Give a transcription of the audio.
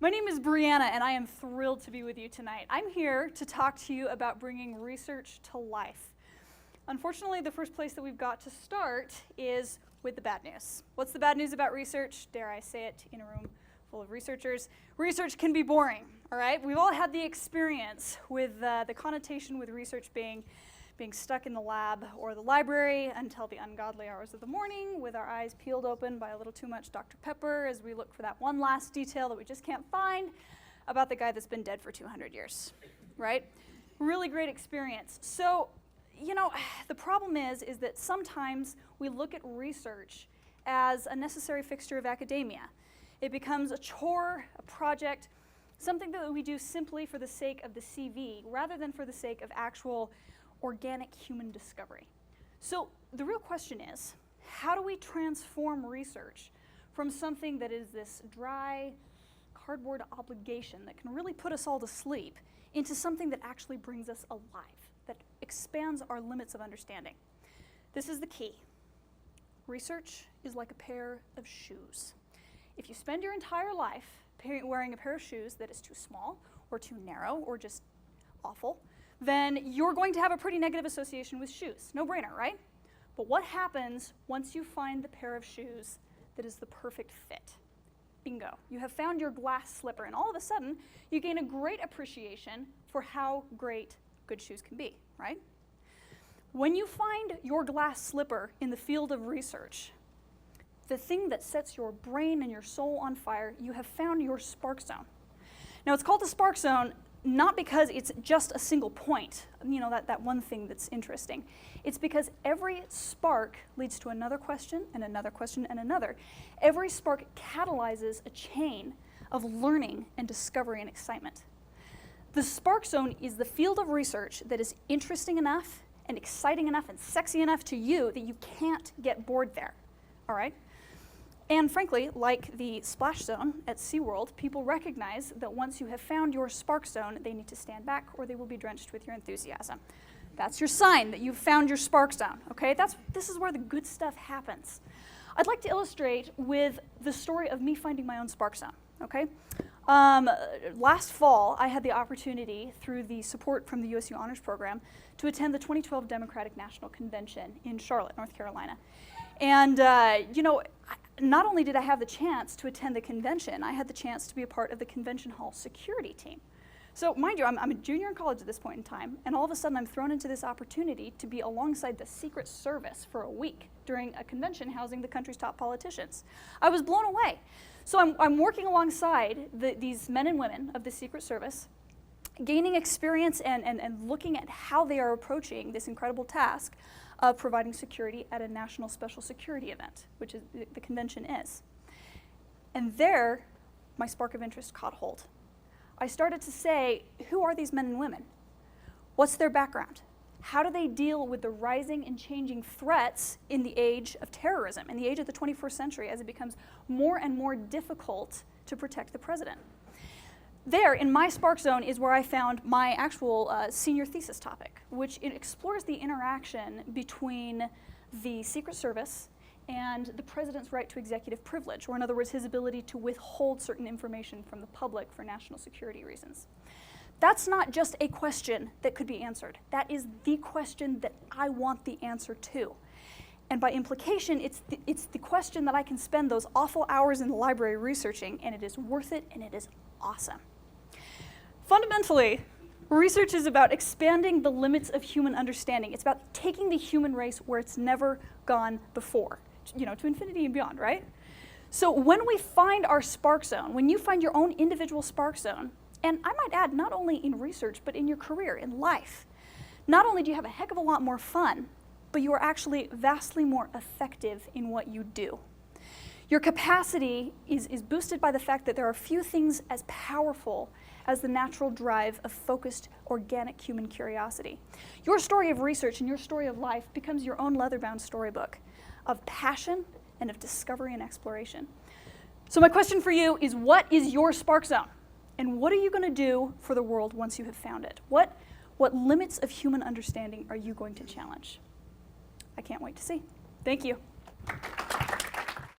My name is Briana, and I am thrilled to be with you tonight. I'm here to talk to you about bringing research to life. Unfortunately, the first place that we've got to start is with the bad news. What's the bad news about research? Dare I say it in a room full of researchers? Research can be boring, all right? We've all had the experience with the connotation with research being stuck in the lab or the library until the ungodly hours of the morning with our eyes peeled open by a little too much Dr. Pepper as we look for that one last detail that we just can't find about the guy that's been dead for 200 years, right? Really great experience. So, you know, the problem is that sometimes we look at research as a necessary fixture of academia. It becomes a chore, a project, something that we do simply for the sake of the CV rather than for the sake of actual organic human discovery. So the real question is, how do we transform research from something that is this dry, cardboard obligation that can really put us all to sleep into something that actually brings us alive, that expands our limits of understanding? This is the key. Research is like a pair of shoes. If you spend your entire life wearing a pair of shoes that is too small or too narrow or just awful, then you're going to have a pretty negative association with shoes. No brainer, right? But what happens once you find the pair of shoes that is the perfect fit? Bingo. You have found your glass slipper, and all of a sudden, you gain a great appreciation for how great good shoes can be, right? When you find your glass slipper in the field of research, the thing that sets your brain and your soul on fire, you have found your spark zone. Now, it's called the spark zone not because it's just a single point, you know, that one thing that's interesting. It's because every spark leads to another question and another question and another. Every spark catalyzes a chain of learning and discovery and excitement. The spark zone is the field of research that is interesting enough and exciting enough and sexy enough to you that you can't get bored there, all right? And frankly, like the splash zone at SeaWorld, people recognize that once you have found your spark zone, they need to stand back or they will be drenched with your enthusiasm. That's your sign that you've found your spark zone, okay? This is where the good stuff happens. I'd like to illustrate with the story of me finding my own spark zone, okay? Last fall, I had the opportunity, through the support from the USU Honors Program, to attend the 2012 Democratic National Convention in Charlotte, North Carolina. And, you know, not only did I have the chance to attend the convention, I had the chance to be a part of the convention hall security team. So mind you, I'm a junior in college at this point in time, and all of a sudden I'm thrown into this opportunity to be alongside the Secret Service for a week during a convention housing the country's top politicians. I was blown away. So I'm working alongside these men and women of the Secret Service, gaining experience and looking at how they are approaching this incredible task of providing security at a national special security event, which is the convention is. And there, my spark of interest caught hold. I started to say, who are these men and women? What's their background? How do they deal with the rising and changing threats in the age of terrorism, in the age of the 21st century, as it becomes more and more difficult to protect the president? There, in my spark zone, is where I found my actual senior thesis topic, which it explores the interaction between the Secret Service and the president's right to executive privilege, or in other words, his ability to withhold certain information from the public for national security reasons. That's not just a question that could be answered. That is the question that I want the answer to. And by implication, it's the question that I can spend those awful hours in the library researching, and it is worth it, and it is awesome. Fundamentally, research is about expanding the limits of human understanding. It's about taking the human race where it's never gone before, you know, to infinity and beyond, right? So when we find our spark zone, when you find your own individual spark zone, and I might add, not only in research, but in your career, in life, not only do you have a heck of a lot more fun, but you are actually vastly more effective in what you do. Your capacity is boosted by the fact that there are few things as powerful as the natural drive of focused, organic human curiosity. Your story of research and your story of life becomes your own leather-bound storybook of passion and of discovery and exploration. So my question for you is, what is your spark zone? And what are you going to do for the world once you have found it? What limits of human understanding are you going to challenge? I can't wait to see. Thank you.